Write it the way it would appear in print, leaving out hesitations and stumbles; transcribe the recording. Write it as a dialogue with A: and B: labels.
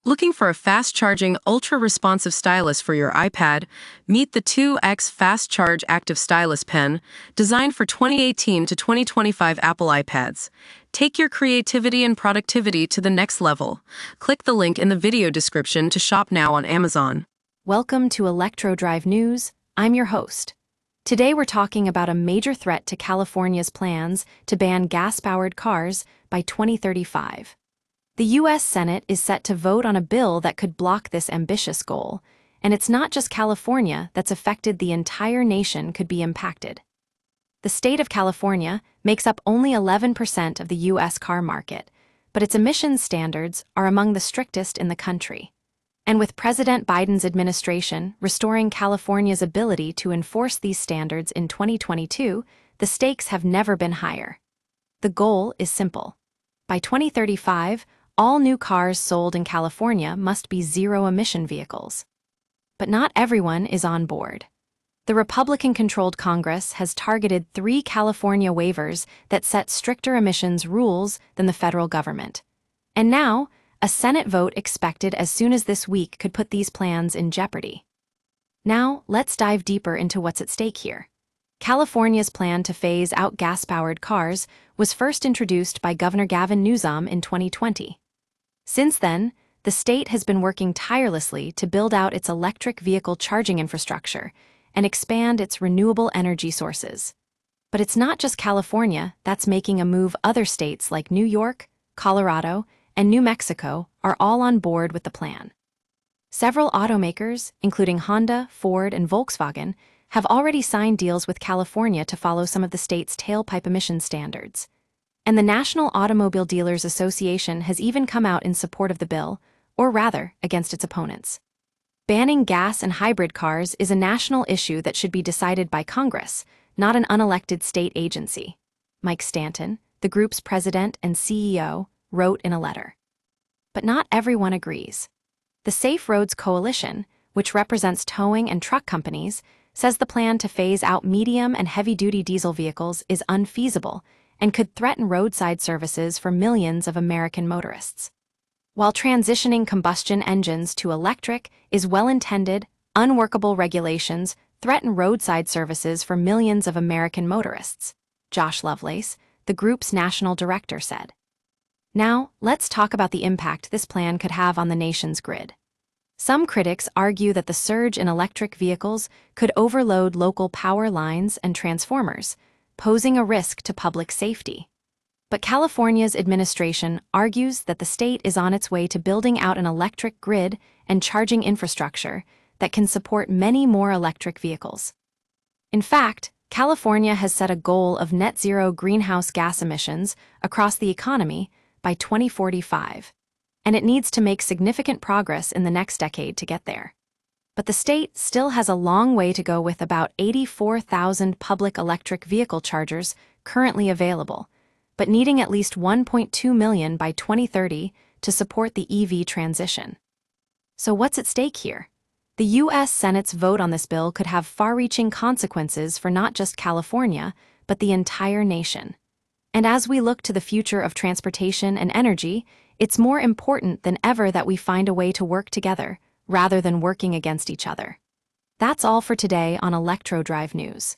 A: Looking for a fast-charging, ultra-responsive stylus for your iPad? Meet the 2X Fast Charge Active Stylus Pen, designed for 2018 to 2025 Apple iPads. Take your creativity and productivity to the next level. Click the link in the video description to shop now on Amazon.
B: Welcome to ElectroDrive News. I'm your host. Today we're talking about a major threat to California's plans to ban gas-powered cars by 2035. The U.S. Senate is set to vote on a bill that could block this ambitious goal, and it's not just California that's affected. The entire nation could be impacted. The state of California makes up only 11% of the U.S. car market, but its emissions standards are among the strictest in the country. And with President Biden's administration restoring California's ability to enforce these standards in 2022, the stakes have never been higher. The goal is simple. By 2035, all new cars sold in California must be zero-emission vehicles. But not everyone is on board. The Republican-controlled Congress has targeted 3 California waivers that set stricter emissions rules than the federal government. And now, a Senate vote expected as soon as this week could put these plans in jeopardy. Now, let's dive deeper into what's at stake here. California's plan to phase out gas-powered cars was first introduced by Governor Gavin Newsom in 2020. Since then, the state has been working tirelessly to build out its electric vehicle charging infrastructure and expand its renewable energy sources. But it's not just California that's making a move. Other states like New York, Colorado, and New Mexico are all on board with the plan. Several automakers, including Honda, Ford, and Volkswagen, have already signed deals with California to follow some of the state's tailpipe emission standards. And the National Automobile Dealers Association has even come out in support of the bill, or rather, against its opponents. Banning gas and hybrid cars is a national issue that should be decided by Congress, not an unelected state agency. Mike Stanton, the group's president and CEO, wrote in a letter. But not everyone agrees. The Safe Roads Coalition, which represents towing and truck companies, says the plan to phase out medium and heavy-duty diesel vehicles is unfeasible and could threaten roadside services for millions of American motorists. While transitioning combustion engines to electric is well-intended, unworkable regulations threaten roadside services for millions of American motorists, Josh Lovelace, the group's national director, said. Now, let's talk about the impact this plan could have on the nation's grid. Some critics argue that the surge in electric vehicles could overload local power lines and transformers, posing a risk to public safety. But California's administration argues that the state is on its way to building out an electric grid and charging infrastructure that can support many more electric vehicles. In fact, California has set a goal of net zero greenhouse gas emissions across the economy by 2045, and it needs to make significant progress in the next decade to get there. But the state still has a long way to go, with about 84,000 public electric vehicle chargers currently available, but needing at least 1.2 million by 2030 to support the EV transition. So what's at stake here? The U.S. Senate's vote on this bill could have far-reaching consequences for not just California, but the entire nation. And as we look to the future of transportation and energy, it's more important than ever that we find a way to work together, rather than working against each other. That's all for today on ElectroDrive News.